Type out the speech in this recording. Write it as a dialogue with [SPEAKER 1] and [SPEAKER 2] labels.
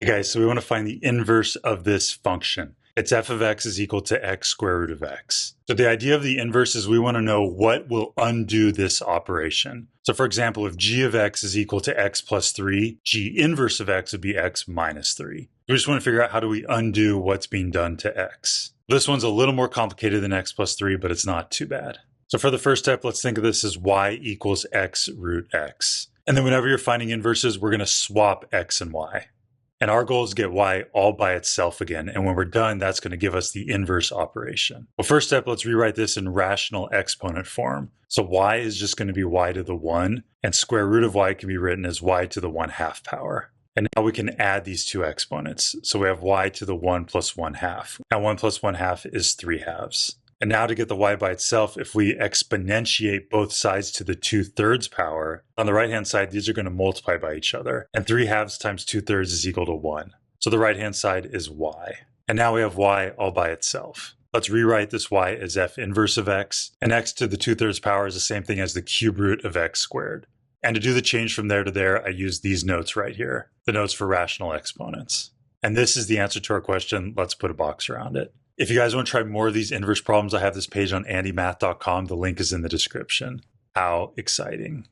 [SPEAKER 1] Okay, so we want to find the inverse of this function. It's f of x is equal to x square root of x. So the idea of the inverse is we want to know what will undo this operation. So for example, if g of x is equal to x plus 3, g inverse of x would be x minus 3. We just want to figure out how do we undo what's being done to x. This one's a little more complicated than x plus 3, but it's not too bad. So for the first step, let's think of this as y equals x root x. And then whenever you're finding inverses, we're going to swap x and y. And our goal is to get y all by itself again. And when we're done, that's going to give us the inverse operation. Well, first step, let's rewrite this in rational exponent form. So y is just going to be y to the 1, and square root of y can be written as y to the 1/2 power. And now we can add these two exponents. So we have y to the 1 plus 1/2. Now 1 plus 1/2 is 3/2. And now to get the y by itself, if we exponentiate both sides to the 2/3 power, on the right-hand side, these are going to multiply by each other. And 3/2 times 2/3 is equal to 1. So the right-hand side is y. And now we have y all by itself. Let's rewrite this y as f inverse of x. And x to the 2/3 power is the same thing as the cube root of x squared. And to do the change from there to there, I use these notes right here, the notes for rational exponents. And this is the answer to our question. Let's put a box around it. If you guys want to try more of these inverse problems, I have this page on andymath.com. The link is in the description. How exciting.